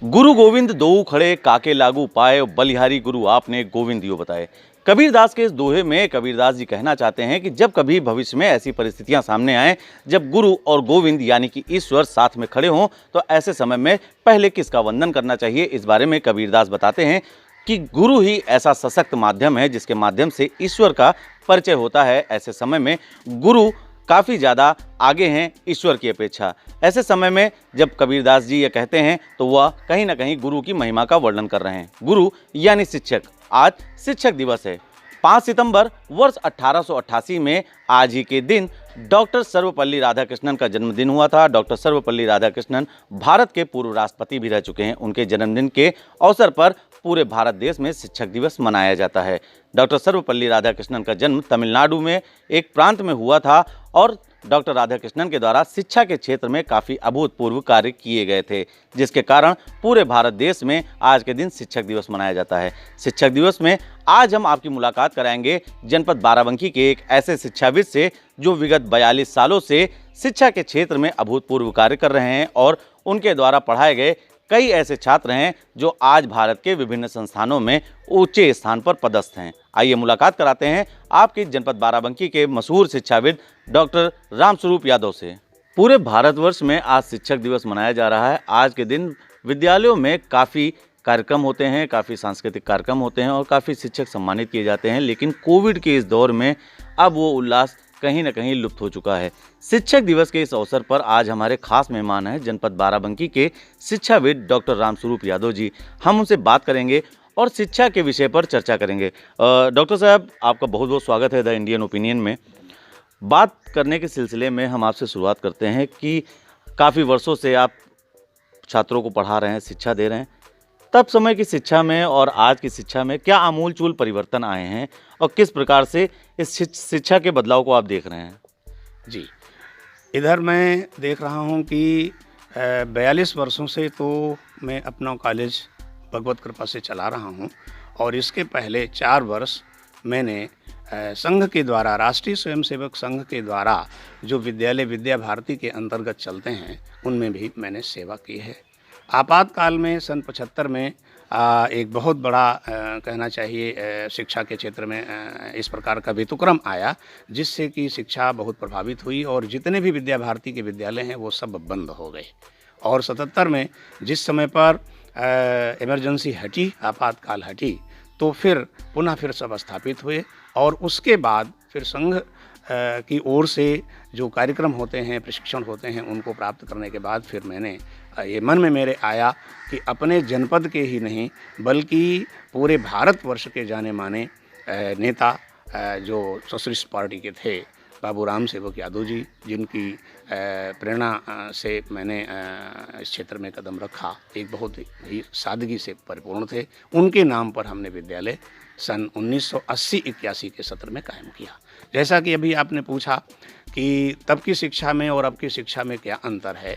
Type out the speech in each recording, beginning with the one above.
गुरु गोविंद दोऊ खड़े काके लागू पाए, बलिहारी गुरु आपने गोविंद यो बताए। कबीरदास के इस दोहे में कबीरदास जी कहना चाहते हैं कि जब कभी भविष्य में ऐसी परिस्थितियां सामने आएं, जब गुरु और गोविंद यानी कि ईश्वर साथ में खड़े हों, तो ऐसे समय में पहले किसका वंदन करना चाहिए। इस बारे में कबीरदास बताते हैं कि गुरु ही ऐसा सशक्त माध्यम है जिसके माध्यम से ईश्वर का परिचय होता है। ऐसे समय में गुरु काफ़ी ज़्यादा आगे हैं ईश्वर की अपेक्षा। ऐसे समय में जब कबीरदास जी ये कहते हैं तो वह कहीं ना कहीं गुरु की महिमा का वर्णन कर रहे हैं। गुरु यानी शिक्षक। आज शिक्षक दिवस है। 5 सितंबर वर्ष 1888 में आज ही के दिन डॉक्टर सर्वपल्ली राधाकृष्णन का जन्मदिन हुआ था। डॉक्टर सर्वपल्ली राधाकृष्णन भारत के पूर्व राष्ट्रपति भी रह चुके हैं। उनके जन्मदिन के अवसर पर पूरे भारत देश में शिक्षक दिवस मनाया जाता है। डॉक्टर सर्वपल्ली राधाकृष्णन का जन्म तमिलनाडु में एक प्रांत में हुआ था और डॉक्टर राधाकृष्णन के द्वारा शिक्षा के क्षेत्र में काफ़ी अभूतपूर्व कार्य किए गए थे, जिसके कारण पूरे भारत देश में आज के दिन शिक्षक दिवस मनाया जाता है। शिक्षक दिवस में आज हम आपकी मुलाकात कराएंगे जनपद बाराबंकी के एक ऐसे शिक्षाविद से जो विगत 42 सालों से शिक्षा के क्षेत्र में अभूतपूर्व कार्य कर रहे हैं और उनके द्वारा पढ़ाए गए कई ऐसे छात्र हैं जो आज भारत के विभिन्न संस्थानों में ऊंचे स्थान पर पदस्थ हैं। आइए मुलाकात कराते हैं आपकी जनपद बाराबंकी के मशहूर शिक्षाविद डॉक्टर रामस्वरूप यादव से। पूरे भारतवर्ष में आज शिक्षक दिवस मनाया जा रहा है। आज के दिन विद्यालयों में काफ़ी कार्यक्रम होते हैं, काफ़ी सांस्कृतिक कार्यक्रम होते हैं और काफ़ी शिक्षक सम्मानित किए जाते हैं, लेकिन कोविड के इस दौर में अब वो उल्लास कहीं ना कहीं लुप्त हो चुका है। शिक्षक दिवस के इस अवसर पर आज हमारे खास मेहमान हैं जनपद बाराबंकी के शिक्षाविद डॉक्टर रामस्वरूप यादव जी। हम उनसे बात करेंगे और शिक्षा के विषय पर चर्चा करेंगे। डॉक्टर साहब, आपका बहुत बहुत स्वागत है द इंडियन ओपिनियन में। बात करने के सिलसिले में हम आपसे शुरुआत करते हैं कि काफ़ी वर्षों से आप छात्रों को पढ़ा रहे हैं, शिक्षा दे रहे हैं। तब समय की शिक्षा में और आज की शिक्षा में क्या आमूलचूल परिवर्तन आए हैं और किस प्रकार से इस शिक्षा के बदलाव को आप देख रहे हैं? जी, इधर मैं देख रहा हूँ कि 42 वर्षों से तो मैं अपना कॉलेज भगवत कृपा से चला रहा हूँ और इसके पहले 4 वर्ष मैंने संघ के द्वारा, राष्ट्रीय स्वयंसेवक संघ के द्वारा जो विद्यालय विद्या भारती के अंतर्गत चलते हैं उनमें भी मैंने सेवा की है। आपातकाल में सन 75 में एक बहुत बड़ा कहना चाहिए शिक्षा के क्षेत्र में इस प्रकार का व्यतिक्रम आया जिससे कि शिक्षा बहुत प्रभावित हुई और जितने भी विद्या भारती के विद्यालय हैं वो सब बंद हो गए। और 77 में जिस समय पर इमरजेंसी हटी, आपातकाल हटी, तो फिर पुनः सब स्थापित हुए और उसके बाद फिर संघ की ओर से जो कार्यक्रम होते हैं, प्रशिक्षण होते हैं, उनको प्राप्त करने के बाद फिर मैंने ये मन में मेरे आया कि अपने जनपद के ही नहीं बल्कि पूरे भारतवर्ष के जाने माने नेता जो सोशलिस्ट पार्टी के थे बाबू राम सेवक यादव जी, जिनकी प्रेरणा से मैंने इस क्षेत्र में कदम रखा, एक बहुत ही सादगी से परिपूर्ण थे। उनके नाम पर हमने विद्यालय सन 1980-81 के सत्र में कायम किया। जैसा कि अभी आपने पूछा कि तब की शिक्षा में और अब की शिक्षा में क्या अंतर है,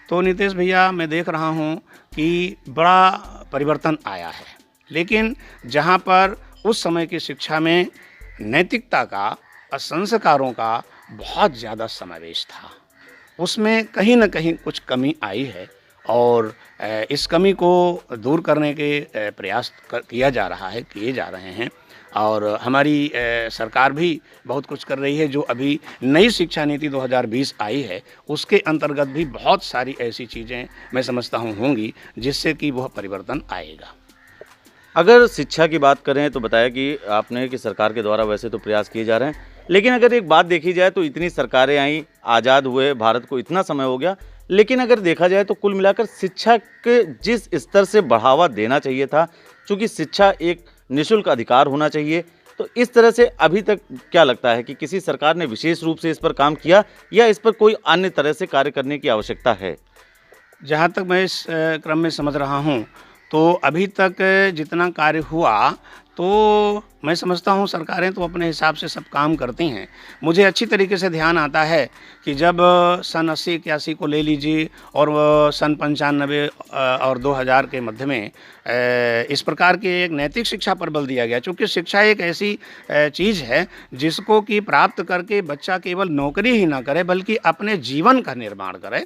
तो नितेश भैया मैं देख रहा हूँ कि बड़ा परिवर्तन आया है। लेकिन जहाँ पर उस समय की शिक्षा में नैतिकता का और संस्कारों का बहुत ज़्यादा समावेश था, उसमें कहीं ना कहीं कुछ कमी आई है और इस कमी को दूर करने के प्रयास किया जा रहा है, किए जा रहे हैं। और हमारी सरकार भी बहुत कुछ कर रही है। जो अभी नई शिक्षा नीति 2020 आई है उसके अंतर्गत भी बहुत सारी ऐसी चीज़ें मैं समझता हूँ होंगी जिससे कि वह परिवर्तन आएगा। अगर शिक्षा की बात करें तो बताया कि आपने कि सरकार के द्वारा वैसे तो प्रयास किए जा रहे हैं, लेकिन अगर एक बात देखी जाए तो इतनी सरकारें आई, आज़ाद हुए भारत को इतना समय हो गया, लेकिन अगर देखा जाए तो कुल मिलाकर शिक्षा के जिस स्तर से बढ़ावा देना चाहिए था, चूँकि शिक्षा एक निःशुल्क अधिकार होना चाहिए, तो इस तरह से अभी तक क्या लगता है कि किसी सरकार ने विशेष रूप से इस पर काम किया या इस पर कोई अन्य तरह से कार्य करने की आवश्यकता है? जहाँ तक मैं इस क्रम में समझ रहा हूँ तो अभी तक जितना कार्य हुआ तो मैं समझता हूँ सरकारें तो अपने हिसाब से सब काम करती हैं। मुझे अच्छी तरीके से ध्यान आता है कि जब सन 80-81 को ले लीजिए और सन 95 और 2000 के मध्य में इस प्रकार की एक नैतिक शिक्षा पर बल दिया गया। चूँकि शिक्षा एक ऐसी चीज़ है जिसको कि प्राप्त करके बच्चा केवल नौकरी ही ना करे बल्कि अपने जीवन का निर्माण करे।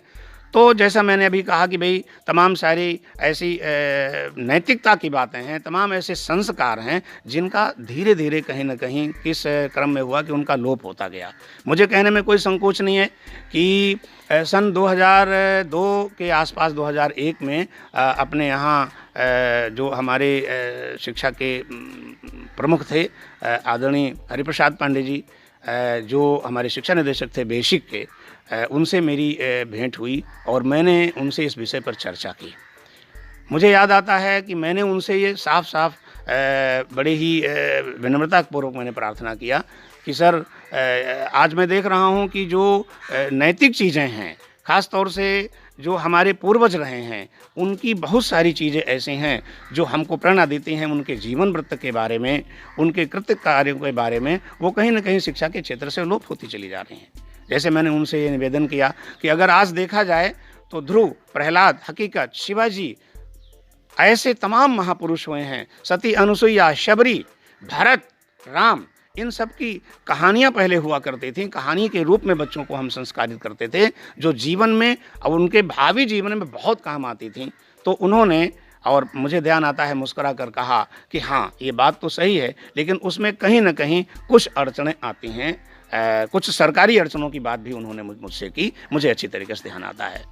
तो जैसा मैंने अभी कहा कि भाई तमाम सारी ऐसी नैतिकता की बातें हैं, तमाम ऐसे संस्कार हैं जिनका धीरे धीरे कहीं न कहीं किस क्रम में हुआ कि उनका लोप होता गया। मुझे कहने में कोई संकोच नहीं है कि सन 2002 के आसपास 2001 में अपने यहाँ जो हमारे शिक्षा के प्रमुख थे आदरणीय हरिप्रसाद पांडे जी, जो हमारे शिक्षा निदेशक थे बेसिक के, उनसे मेरी भेंट हुई और मैंने उनसे इस विषय पर चर्चा की। मुझे याद आता है कि मैंने उनसे ये साफ साफ बड़े ही विनम्रतापूर्वक मैंने प्रार्थना किया कि सर, आज मैं देख रहा हूँ कि जो नैतिक चीज़ें हैं, ख़ास तौर से जो हमारे पूर्वज रहे हैं, उनकी बहुत सारी चीज़ें ऐसी हैं जो हमको प्रेरणा देती हैं उनके जीवन वृत्त के बारे में, उनके कृत्य कार्यों के बारे में, वो कहीं न कहीं शिक्षा के क्षेत्र से लोप होती चली जा रही हैं। जैसे मैंने उनसे ये निवेदन किया कि अगर आज देखा जाए तो ध्रुव, प्रहलाद, हकीकत, शिवाजी, ऐसे तमाम महापुरुष हुए हैं, सती अनुसुईया, शबरी, भरत, राम, इन सब की कहानियाँ पहले हुआ करती थीं। कहानी के रूप में बच्चों को हम संस्कारित करते थे, जो जीवन में और उनके भावी जीवन में बहुत काम आती थीं। तो उन्होंने, और मुझे ध्यान आता है, मुस्कुरा कर कहा कि हाँ, ये बात तो सही है, लेकिन उसमें कहीं न कहीं कुछ अड़चनें आती हैं। कुछ सरकारी अड़चनों की बात भी उन्होंने मुझसे की, मुझे अच्छी तरीके से ध्यान आता है।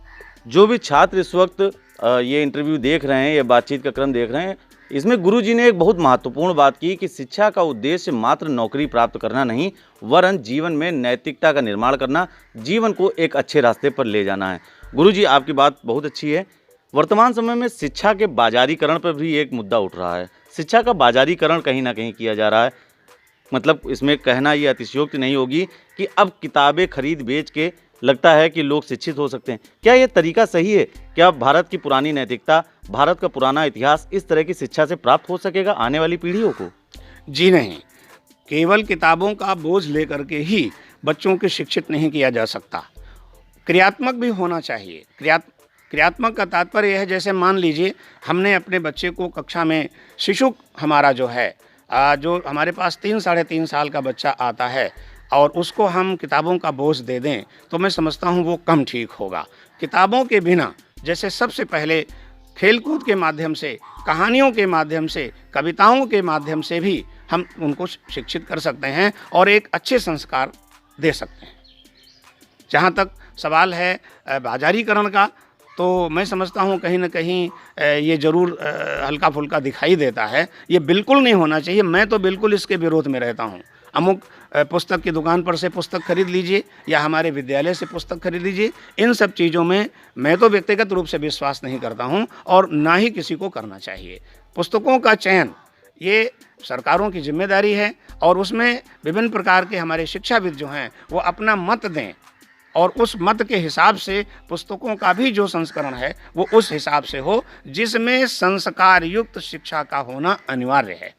जो भी छात्र इस वक्त ये इंटरव्यू देख रहे हैं या बातचीत का क्रम देख रहे हैं, इसमें गुरुजी ने एक बहुत महत्वपूर्ण बात की कि शिक्षा का उद्देश्य मात्र नौकरी प्राप्त करना नहीं, वरन जीवन में नैतिकता का निर्माण करना, जीवन को एक अच्छे रास्ते पर ले जाना है। गुरुजी, आपकी बात बहुत अच्छी है। वर्तमान समय में शिक्षा के बाजारीकरण पर भी एक मुद्दा उठ रहा है। शिक्षा का बाजारीकरण कहीं ना कहीं किया जा रहा है। मतलब इसमें कहना ये अतिशयोक्ति नहीं होगी कि अब किताबें खरीद बेच के लगता है कि लोग शिक्षित हो सकते हैं। क्या ये तरीका सही है? क्या भारत की पुरानी नैतिकता, भारत का पुराना इतिहास इस तरह की शिक्षा से प्राप्त हो सकेगा आने वाली पीढ़ियों को? जी नहीं, केवल किताबों का बोझ लेकर के ही बच्चों को शिक्षित नहीं किया जा सकता। क्रियात्मक भी होना चाहिए। क्रियात्मक का तात्पर्य यह है, जैसे मान लीजिए हमने अपने बच्चे को कक्षा में, शिशु हमारा जो है, जो हमारे पास 3 साढ़े 3 साल का बच्चा आता है और उसको हम किताबों का बोझ दे दें, तो मैं समझता हूँ वो कम ठीक होगा। किताबों के बिना, जैसे सबसे पहले खेलकूद के माध्यम से, कहानियों के माध्यम से, कविताओं के माध्यम से भी हम उनको शिक्षित कर सकते हैं और एक अच्छे संस्कार दे सकते हैं। जहाँ तक सवाल है बाजारीकरण का, तो मैं समझता हूँ कहीं न कहीं ये ज़रूर हल्का फुल्का दिखाई देता है। ये बिल्कुल नहीं होना चाहिए। मैं तो बिल्कुल इसके विरोध में रहता हूँ। अमुक पुस्तक की दुकान पर से पुस्तक खरीद लीजिए या हमारे विद्यालय से पुस्तक खरीद लीजिए, इन सब चीज़ों में मैं तो व्यक्तिगत रूप से विश्वास नहीं करता हूँ और ना ही किसी को करना चाहिए। पुस्तकों का चयन ये सरकारों की जिम्मेदारी है और उसमें विभिन्न प्रकार के हमारे शिक्षाविद जो हैं वो अपना मत दें और उस मत के हिसाब से पुस्तकों का भी जो संस्करण है वो उस हिसाब से हो जिसमें संस्कार युक्त शिक्षा का होना अनिवार्य है।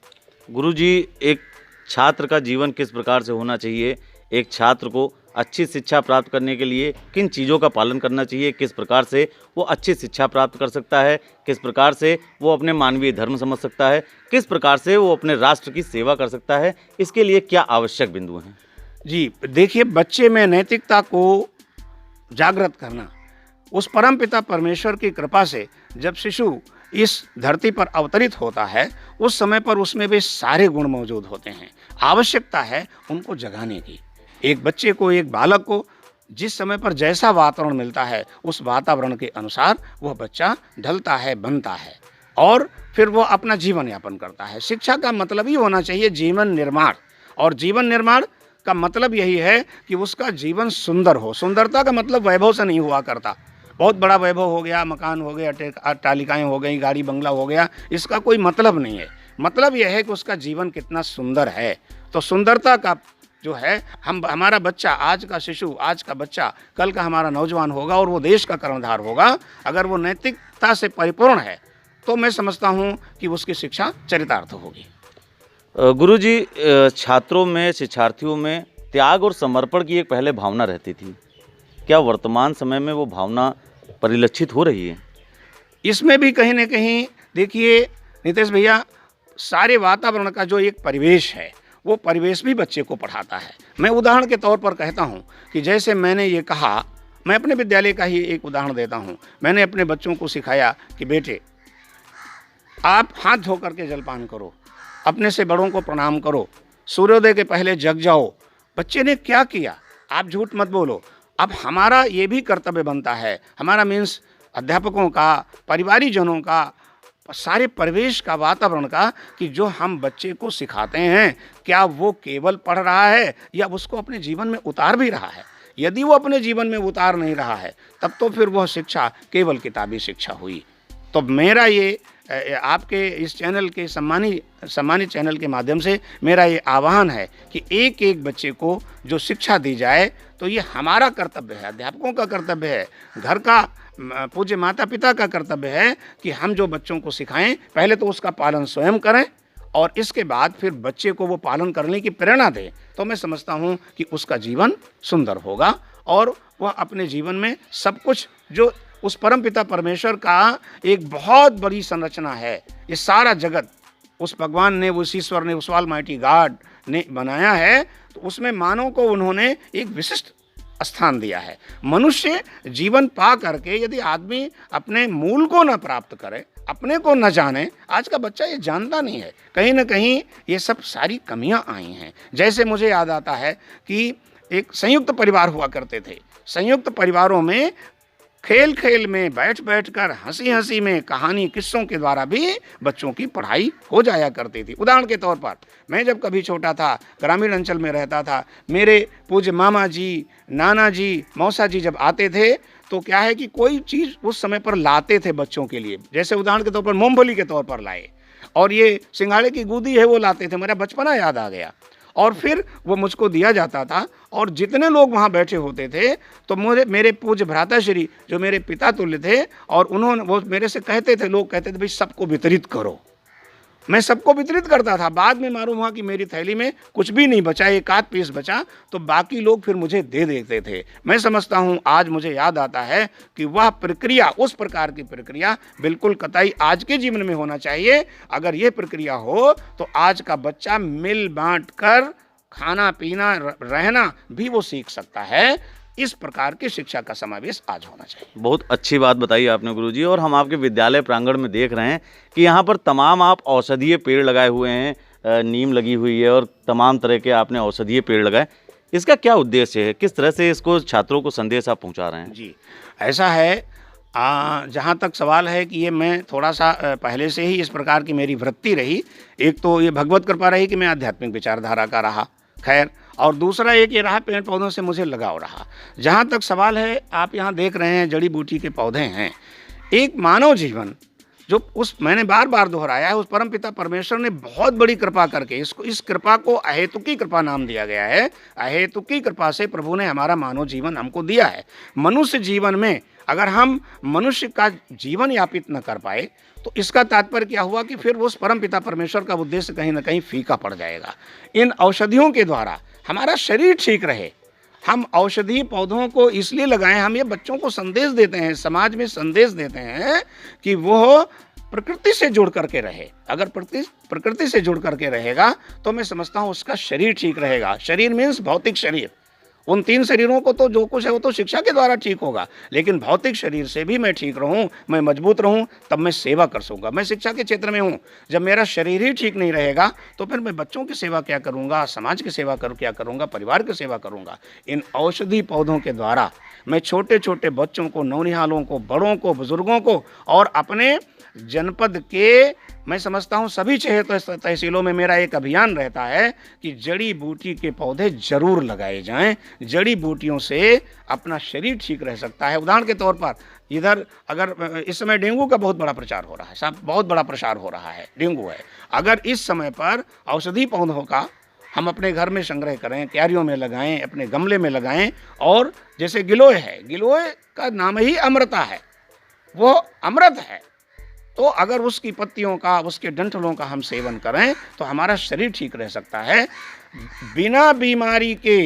गुरुजी, एक छात्र का जीवन किस प्रकार से होना चाहिए? एक छात्र को अच्छी शिक्षा प्राप्त करने के लिए किन चीज़ों का पालन करना चाहिए? किस प्रकार से वो अच्छी शिक्षा प्राप्त कर सकता है? किस प्रकार से वो अपने मानवीय धर्म समझ सकता है? किस प्रकार से वो अपने राष्ट्र की सेवा कर सकता है? इसके लिए क्या आवश्यक बिंदु हैं? जी देखिए, बच्चे में नैतिकता को जागृत करना, उस परमपिता परमेश्वर की कृपा से जब शिशु इस धरती पर अवतरित होता है, उस समय पर उसमें भी सारे गुण मौजूद होते हैं। आवश्यकता है उनको जगाने की। एक बच्चे को, एक बालक को जिस समय पर जैसा वातावरण मिलता है, उस वातावरण के अनुसार वह बच्चा ढलता है, बनता है और फिर वो अपना जीवन यापन करता है। शिक्षा का मतलब ही होना चाहिए जीवन निर्माण, और जीवन निर्माण का मतलब यही है कि उसका जीवन सुंदर हो। सुंदरता का मतलब वैभव से नहीं हुआ करता। बहुत बड़ा वैभव हो गया, मकान हो गया, अट्टालिकाएं हो गई, गाड़ी बंगला हो गया, इसका कोई मतलब नहीं है। मतलब यह है कि उसका जीवन कितना सुंदर है। तो सुंदरता का जो है, हमारा बच्चा, आज का शिशु, आज का बच्चा कल का हमारा नौजवान होगा और वो देश का कर्णधार होगा। अगर वो नैतिकता से परिपूर्ण है तो मैं समझता हूँ कि उसकी शिक्षा चरितार्थ होगी। गुरुजी, छात्रों में, शिक्षार्थियों में त्याग और समर्पण की एक पहले भावना रहती थी। क्या वर्तमान समय में वो भावना परिलक्षित हो रही है? इसमें भी कहीं ना कहीं देखिए नितेश भैया, सारे वातावरण का जो एक परिवेश है वो परिवेश भी बच्चे को पढ़ाता है। मैं उदाहरण के तौर पर कहता हूँ कि जैसे मैंने ये कहा मैं अपने विद्यालय का ही एक उदाहरण देता हूँ। मैंने अपने बच्चों को सिखाया कि बेटे, आप हाथ धो करके जलपान करो, अपने से बड़ों को प्रणाम करो, सूर्योदय के पहले जग जाओ। बच्चे ने क्या किया, आप झूठ मत बोलो। अब हमारा ये भी कर्तव्य बनता है, हमारा मीन्स अध्यापकों का, परिवारीजनों का, सारे परिवेश का, वातावरण का, कि जो हम बच्चे को सिखाते हैं क्या वो केवल पढ़ रहा है या उसको अपने जीवन में उतार भी रहा है। यदि वो अपने जीवन में उतार नहीं रहा है तब तो फिर वह शिक्षा केवल किताबी शिक्षा हुई। तो मेरा ये आपके इस चैनल के सम्मानित चैनल के माध्यम से मेरा ये आह्वान है कि एक एक बच्चे को जो शिक्षा दी जाए तो ये हमारा कर्तव्य है, अध्यापकों का कर्तव्य है, घर का पूज्य माता पिता का कर्तव्य है कि हम जो बच्चों को सिखाएं पहले तो उसका पालन स्वयं करें और इसके बाद फिर बच्चे को वो पालन करने की प्रेरणा दें। तो मैं समझता हूँ कि उसका जीवन सुंदर होगा और वह अपने जीवन में सब कुछ जो उस परमपिता परमेश्वर का एक बहुत बड़ी संरचना है, ये सारा जगत उस भगवान ने, उस ईश्वर ने, उस ऑलमाइटी गॉड ने बनाया है, तो उसमें मानव को उन्होंने एक विशिष्ट स्थान दिया है। मनुष्य जीवन पा करके यदि आदमी अपने मूल को न प्राप्त करे, अपने को न जाने, आज का बच्चा ये जानता नहीं है, कहीं ना कहीं ये सब सारी कमियां आई हैं। जैसे मुझे याद आता है कि एक संयुक्त परिवार हुआ करते थे, संयुक्त परिवारों में खेल खेल में बैठ बैठ कर, हंसी हंसी में, कहानी किस्सों के द्वारा भी बच्चों की पढ़ाई हो जाया करती थी। उदाहरण के तौर पर मैं जब कभी छोटा था, ग्रामीण अंचल में रहता था, मेरे पूज्य मामा जी, नाना जी, मौसा जी जब आते थे तो क्या है कि कोई चीज़ उस समय पर लाते थे बच्चों के लिए, जैसे उदाहरण के तौर पर मूंगफली के तौर पर लाए, और ये सिंघाड़े की गूदी है वो लाते थे। मेरा बचपना याद आ गया और फिर वो मुझको दिया जाता था और जितने लोग वहाँ बैठे होते थे तो मेरे पूज्य भ्राताश्री जो मेरे पिता तुल्य थे और वो मेरे से कहते थे, लोग कहते थे भाई सबको वितरित करो। मैं सबको वितरित करता था। बाद में मालूम हुआ कि मेरी थैली में कुछ भी नहीं बचा, एक आध पीस बचा, तो बाकी लोग फिर मुझे दे देते थे। मैं समझता हूँ, आज मुझे याद आता है कि वह प्रक्रिया, उस प्रकार की प्रक्रिया बिल्कुल कतई आज के जीवन में होना चाहिए। अगर ये प्रक्रिया हो तो आज का बच्चा मिल बांट कर खाना पीना रहना भी वो सीख सकता है। इस प्रकार की शिक्षा का समावेश आज होना चाहिए। बहुत अच्छी बात बताई आपने गुरुजी। और हम आपके विद्यालय प्रांगण में देख रहे हैं कि यहाँ पर तमाम आप औषधीय पेड़ लगाए हुए हैं, नीम लगी हुई है और तमाम तरह के आपने औषधीय पेड़ लगाए। इसका क्या उद्देश्य है, किस तरह से इसको छात्रों को संदेश आप पहुँचा रहे हैं? जी, ऐसा है, जहाँ तक सवाल है कि ये मैं थोड़ा सा पहले से ही इस प्रकार की मेरी वृत्ति रही। एक तो ये भगवत कृपा रही कि मैं आध्यात्मिक विचारधारा का रहा, खैर, और दूसरा एक ये रहा पेड़ पौधों से मुझे लगाव रहा। जहाँ तक सवाल है, आप यहाँ देख रहे हैं जड़ी बूटी के पौधे हैं। एक मानव जीवन जो मैंने बार बार दोहराया है, उस परमपिता परमेश्वर ने बहुत बड़ी कृपा करके इस कृपा को अहेतुकी कृपा नाम दिया गया है। अहेतुकी कृपा से प्रभु ने हमारा मानव जीवन हमको दिया है। मनुष्य जीवन में अगर हम मनुष्य का जीवन यापित न कर पाए तो इसका तात्पर्य क्या हुआ कि फिर उस परमपिता परमेश्वर का उद्देश्य कहीं ना कहीं फीका पड़ जाएगा। इन औषधियों के द्वारा हमारा शरीर ठीक रहे, हम औषधीय पौधों को इसलिए लगाएं, हम ये बच्चों को संदेश देते हैं, समाज में संदेश देते हैं कि वो प्रकृति से जुड़ करके रहे। अगर प्रकृति से जुड़ करके रहेगा तो मैं समझता हूँ उसका शरीर ठीक रहेगा। शरीर मीन्स भौतिक शरीर। उन तीन शरीरों को तो जो कुछ है वो तो शिक्षा के द्वारा ठीक होगा, लेकिन भौतिक शरीर से भी मैं ठीक रहूं, मैं मजबूत रहूं, तब मैं सेवा कर सकूंगा। मैं शिक्षा के क्षेत्र में हूं, जब मेरा शरीर ही ठीक नहीं रहेगा तो फिर मैं बच्चों की सेवा क्या करूंगा, समाज की सेवा क्या करूंगा, परिवार की सेवा करूंगा। इन औषधि पौधों के द्वारा मैं छोटे छोटे बच्चों को, नौनिहालों को, बड़ों को, बुजुर्गों को और अपने जनपद के, मैं समझता हूँ सभी तहसीलों में मेरा एक अभियान रहता है कि जड़ी बूटी के पौधे जरूर लगाए जाएं। जड़ी बूटियों से अपना शरीर ठीक रह सकता है। उदाहरण के तौर पर इधर अगर इस समय डेंगू का बहुत बड़ा प्रचार हो रहा है, साहब, बहुत बड़ा प्रसार हो रहा है, डेंगू है। अगर इस समय पर औषधि पौधों का हम अपने घर में संग्रह करें, क्यारियों में लगाएं, अपने गमले में लगाएं, और जैसे गिलोय है, गिलोय का नाम ही अमृता है, वो अमृत है, तो अगर उसकी पत्तियों का, उसके डंठलों का हम सेवन करें तो हमारा शरीर ठीक रह सकता है। बिना बीमारी के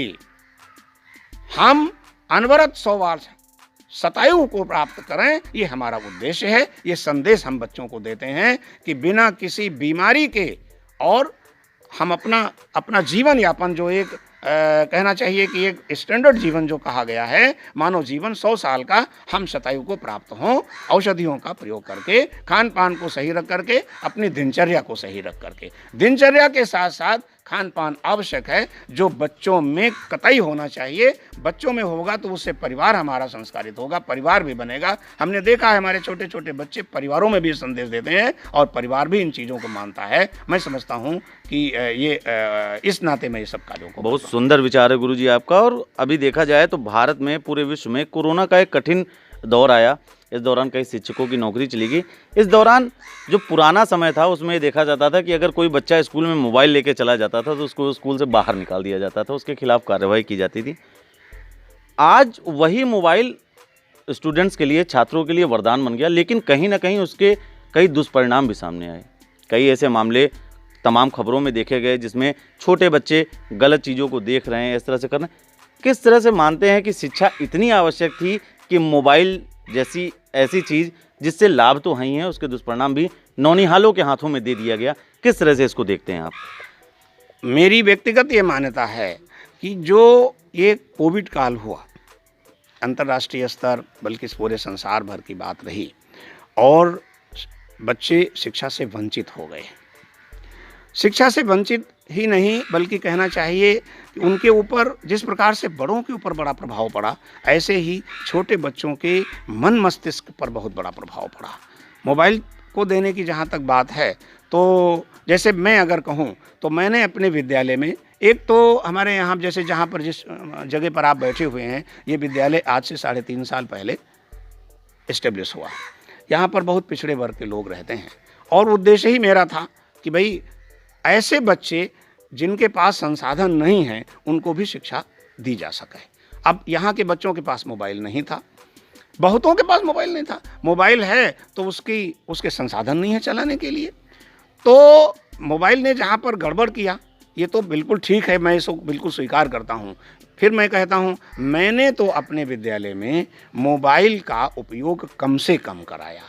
हम अनवरत 100 वर्ष शतायु को प्राप्त करें, ये हमारा उद्देश्य है। ये संदेश हम बच्चों को देते हैं कि बिना किसी बीमारी के और हम अपना जीवन यापन जो एक कहना चाहिए कि एक स्टैंडर्ड जीवन जो कहा गया है, मानव जीवन 100 साल का हम शतायु को प्राप्त हों, औषधियों का प्रयोग करके, खान पान को सही रख करके, अपनी दिनचर्या को सही रख करके। दिनचर्या के साथ साथ खान पान आवश्यक है, जो बच्चों में कतई होना चाहिए। बच्चों में होगा तो उससे परिवार हमारा संस्कारित होगा, परिवार भी बनेगा। हमने देखा है हमारे छोटे छोटे बच्चे परिवारों में भी संदेश देते हैं और परिवार भी इन चीज़ों को मानता है। मैं समझता हूँ कि ये इस नाते में ये सब कार्यों को बहुत सुंदर विचार है गुरुजी आपका। और अभी देखा जाए तो भारत में, पूरे विश्व में कोरोना का एक कठिन दौर आया। इस दौरान कई शिक्षकों की नौकरी चली गई। इस दौरान जो पुराना समय था उसमें ये देखा जाता था कि अगर कोई बच्चा स्कूल में मोबाइल लेके चला जाता था तो उसको स्कूल से बाहर निकाल दिया जाता था, उसके खिलाफ कार्रवाई की जाती थी। आज वही मोबाइल स्टूडेंट्स के लिए, छात्रों के लिए वरदान बन गया, लेकिन कहीं ना कहीं उसके कई दुष्परिणाम भी सामने आए। कई ऐसे मामले तमाम खबरों में देखे गए जिसमें छोटे बच्चे गलत चीज़ों को देख रहे हैं, इस तरह से कर रहे हैं। किस तरह से मानते हैं कि शिक्षा इतनी आवश्यक थी कि मोबाइल जैसी ऐसी चीज़ जिससे लाभ तो है ही है, उसके दुष्परिणाम भी नौनिहालों के हाथों में दे दिया गया? किस तरह से इसको देखते हैं आप? मेरी व्यक्तिगत ये मान्यता है कि जो ये कोविड काल हुआ, अंतर्राष्ट्रीय स्तर बल्कि इस पूरे संसार भर की बात रही और बच्चे शिक्षा से वंचित हो गए। शिक्षा से वंचित ही नहीं बल्कि कहना चाहिए कि उनके ऊपर जिस प्रकार से बड़ों के ऊपर बड़ा प्रभाव पड़ा, ऐसे ही छोटे बच्चों के मन मस्तिष्क पर बहुत बड़ा प्रभाव पड़ा। मोबाइल को देने की जहाँ तक बात है, तो जैसे मैं अगर कहूँ तो मैंने अपने विद्यालय में, एक तो हमारे यहाँ जैसे जहाँ पर जिस जगह पर आप बैठे हुए हैं, ये विद्यालय आज से 3.5 साल पहले इस्टेब्लिश हुआ। यहाँ पर बहुत पिछड़े वर्ग के लोग रहते हैं और उद्देश्य ही मेरा था कि भाई ऐसे बच्चे जिनके पास संसाधन नहीं हैं उनको भी शिक्षा दी जा सके। अब यहाँ के बच्चों के पास मोबाइल नहीं था, बहुतों के पास मोबाइल नहीं था। मोबाइल है तो उसके संसाधन नहीं है चलाने के लिए। तो मोबाइल ने जहाँ पर गड़बड़ किया, ये तो बिल्कुल ठीक है, मैं इसको बिल्कुल स्वीकार करता हूँ। फिर मैं कहता हूँ, मैंने तो अपने विद्यालय में मोबाइल का उपयोग कम से कम कराया,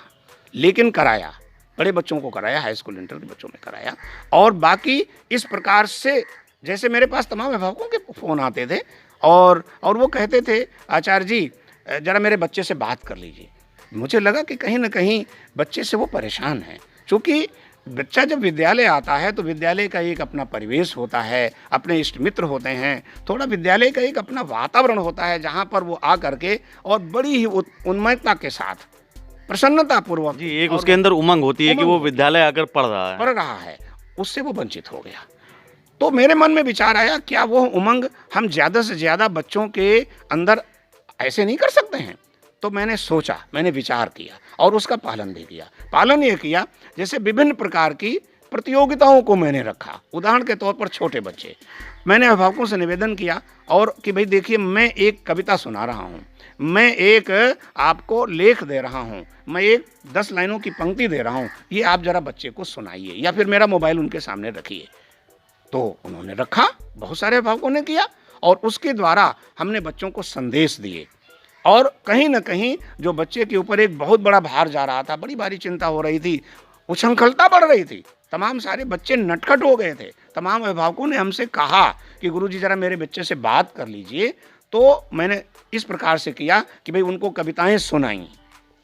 लेकिन कराया, बड़े बच्चों को कराया, हाई स्कूल इंटर के बच्चों में कराया। और बाकी इस प्रकार से, जैसे मेरे पास तमाम अभिभावकों के फ़ोन आते थे और वो कहते थे, आचार्य जी ज़रा मेरे बच्चे से बात कर लीजिए। मुझे लगा कि कहीं ना कहीं बच्चे से वो परेशान हैं, क्योंकि बच्चा जब विद्यालय आता है तो विद्यालय का एक अपना परिवेश होता है, अपने इष्ट मित्र होते हैं, थोड़ा विद्यालय का एक अपना वातावरण होता है जहाँ पर वो आ करके और बड़ी ही उन्मत्तता के साथ, प्रसन्नता पूर्वक जी, एक उसके अंदर उमंग होती है कि वो विद्यालय आकर पढ़ रहा है, उससे वो वंचित हो गया। तो मेरे मन में विचार आया, क्या वो उमंग हम ज़्यादा से ज़्यादा बच्चों के अंदर ऐसे नहीं कर सकते हैं? तो मैंने सोचा, मैंने विचार किया और उसका पालन भी किया। पालन ये किया, जैसे विभिन्न प्रकार की प्रतियोगिताओं को मैंने रखा। उदाहरण के तौर पर छोटे बच्चे, मैंने अभिभावकों से निवेदन किया और कि भाई देखिए, मैं एक कविता सुना रहा हूँ, मैं एक आपको लेख दे रहा हूँ, मैं एक 10 लाइनों की पंक्ति दे रहा हूँ, ये आप ज़रा बच्चे को सुनाइए या फिर मेरा मोबाइल उनके सामने रखिए। तो उन्होंने रखा, बहुत सारे अभिभावकों ने किया और उसके द्वारा हमने बच्चों को संदेश दिए। और कहीं ना कहीं जो बच्चे के ऊपर एक बहुत बड़ा भार जा रहा था, बड़ी भारी चिंता हो रही थी, उछंखलता बढ़ रही थी, तमाम सारे बच्चे नटखट हो गए थे। तमाम अभिभावकों ने हमसे कहा कि गुरुजी ज़रा मेरे बच्चे से बात कर लीजिए। तो मैंने इस प्रकार से किया कि भाई उनको कविताएं सुनाई,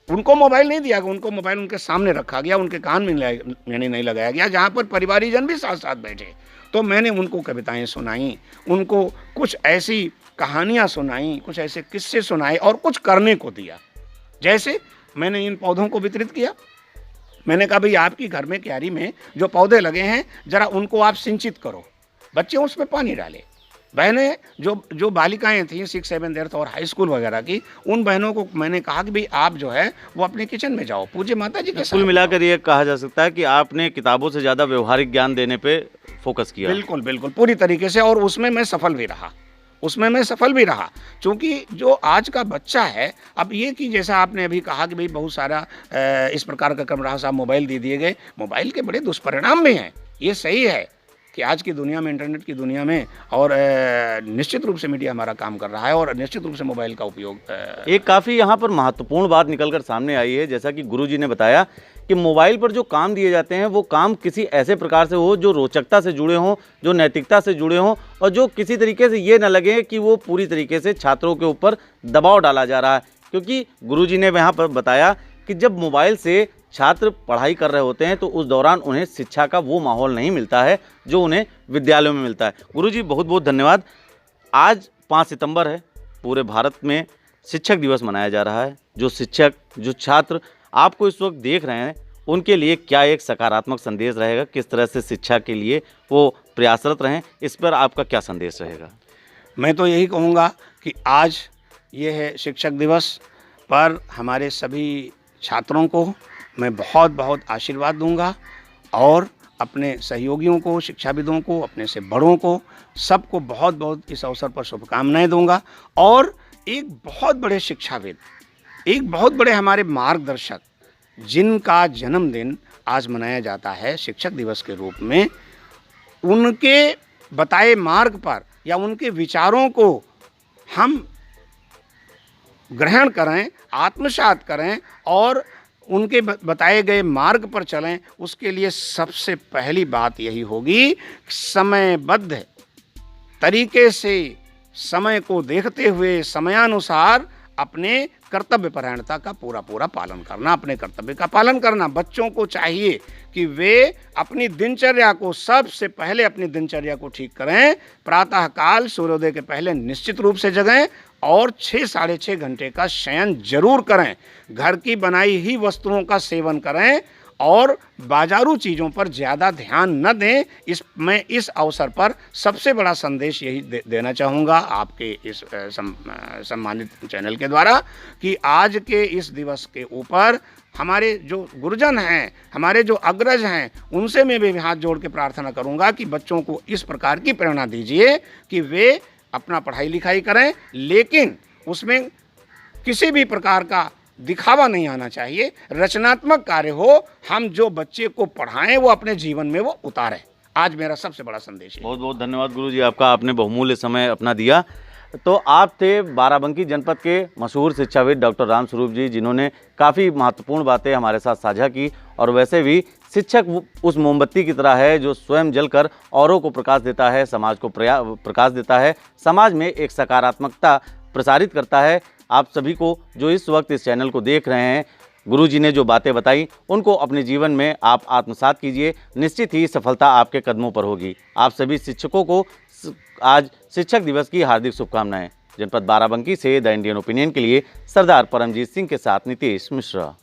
उनको मोबाइल नहीं दिया गया, उनको मोबाइल उनके सामने रखा गया, उनके कान में नहीं लगाया गया, जहाँ पर परिवारीजन भी साथ साथ बैठे। तो मैंने उनको कविताएं सुनाई, उनको कुछ ऐसी कहानियाँ सुनाई, कुछ ऐसे किस्से सुनाए और कुछ करने को दिया। जैसे मैंने इन पौधों को वितरित किया, मैंने कहा भाई आपकी घर में क्यारी में जो पौधे लगे हैं ज़रा उनको आप सिंचित करो, बच्चे उसमें पानी डाले। बहनें जो बालिकाएं थीं 6, 7 देर और हाई स्कूल वगैरह की, उन बहनों को मैंने कहा कि भाई आप जो है वो अपने किचन में जाओ, पूज्य माता जी के साथ। कुल मिलाकर ये कहा जा सकता है कि आपने किताबों से ज़्यादा व्यवहारिक ज्ञान देने पे फोकस किया। बिल्कुल बिल्कुल, पूरी तरीके से, और उसमें मैं सफल भी रहा। क्योंकि जो आज का बच्चा है, अब ये कि जैसा आपने अभी कहा कि भाई बहुत सारा इस प्रकार का कमरा साहब मोबाइल दे दिए गए, मोबाइल के बड़े दुष्परिणाम भी हैं। ये सही है कि आज की दुनिया में, इंटरनेट की दुनिया में, और निश्चित रूप से मीडिया हमारा काम कर रहा है और निश्चित रूप से मोबाइल का उपयोग एक काफ़ी यहाँ पर महत्वपूर्ण बात निकलकर सामने आई है, जैसा कि गुरुजी ने बताया कि मोबाइल पर जो काम दिए जाते हैं वो काम किसी ऐसे प्रकार से हो जो रोचकता से जुड़े हों, जो नैतिकता से जुड़े हों और जो किसी तरीके से ये ना लगे कि वो पूरी तरीके से छात्रों के ऊपर दबाव डाला जा रहा है। क्योंकि गुरुजी ने यहाँ पर बताया कि जब मोबाइल से छात्र पढ़ाई कर रहे होते हैं तो उस दौरान उन्हें शिक्षा का वो माहौल नहीं मिलता है जो उन्हें विद्यालयों में मिलता है। गुरुजी बहुत बहुत धन्यवाद। आज 5 सितंबर है, पूरे भारत में शिक्षक दिवस मनाया जा रहा है। जो शिक्षक, जो छात्र आपको इस वक्त देख रहे हैं, उनके लिए क्या एक सकारात्मक संदेश रहेगा, किस तरह से शिक्षा के लिए वो प्रयासरत रहें, इस पर आपका क्या संदेश रहेगा? मैं तो यही कहूँगा कि आज ये है शिक्षक दिवस पर हमारे सभी छात्रों को मैं बहुत बहुत आशीर्वाद दूंगा और अपने सहयोगियों को, शिक्षाविदों को, अपने से बड़ों को, सबको बहुत बहुत इस अवसर पर शुभकामनाएं दूंगा। और एक बहुत बड़े शिक्षाविद, एक बहुत बड़े हमारे मार्गदर्शक जिनका जन्मदिन आज मनाया जाता है शिक्षक दिवस के रूप में, उनके बताए मार्ग पर या उनके विचारों को हम ग्रहण करें, आत्मसात करें और उनके बताए गए मार्ग पर चलें। उसके लिए सबसे पहली बात यही होगी, समयबद्ध तरीके से समय को देखते हुए समयानुसार अपने कर्तव्य परायणता का पूरा पालन करना, अपने कर्तव्य का पालन करना। बच्चों को चाहिए कि वे अपनी दिनचर्या को, सबसे पहले अपनी दिनचर्या को ठीक करें। प्रातःकाल सूर्योदय के पहले निश्चित रूप से जगें और 6 साढ़े 6 घंटे का शयन जरूर करें। घर की बनाई ही वस्तुओं का सेवन करें और बाजारू चीज़ों पर ज़्यादा ध्यान न दें। मैं इस अवसर पर सबसे बड़ा संदेश यही देना चाहूँगा आपके इस सम्मानित चैनल के द्वारा कि आज के इस दिवस के ऊपर हमारे जो गुरुजन हैं, हमारे जो अग्रज हैं, उनसे मैं भी हाथ जोड़ के प्रार्थना करूँगा कि बच्चों को इस प्रकार की प्रेरणा दीजिए कि वे अपना पढ़ाई लिखाई करें, लेकिन उसमें किसी भी प्रकार का दिखावा नहीं आना चाहिए। रचनात्मक कार्य हो, हम जो बच्चे को पढ़ाएं वो अपने जीवन में वो उतारें। आज मेरा सबसे बड़ा संदेश है। बहुत बहुत धन्यवाद गुरुजी, आपका, आपने बहुमूल्य समय अपना दिया। तो आप थे बाराबंकी जनपद के मशहूर शिक्षाविद डॉक्टर रामस्वरूप जी, जिन्होंने काफ़ी महत्वपूर्ण बातें हमारे साथ साझा की। और वैसे भी शिक्षक उस मोमबत्ती की तरह है जो स्वयं जलकर औरों को प्रकाश देता है, समाज को प्रकाश देता है, समाज में एक सकारात्मकता प्रसारित करता है। आप सभी को जो इस वक्त इस चैनल को देख रहे हैं, गुरुजी ने जो बातें बताई उनको अपने जीवन में आप आत्मसात कीजिए, निश्चित ही सफलता आपके कदमों पर होगी। आप सभी शिक्षकों को आज शिक्षक दिवस की हार्दिक शुभकामनाएं। जनपद बाराबंकी से द इंडियन ओपिनियन के लिए सरदार परमजीत सिंह के साथ नितेश मिश्रा।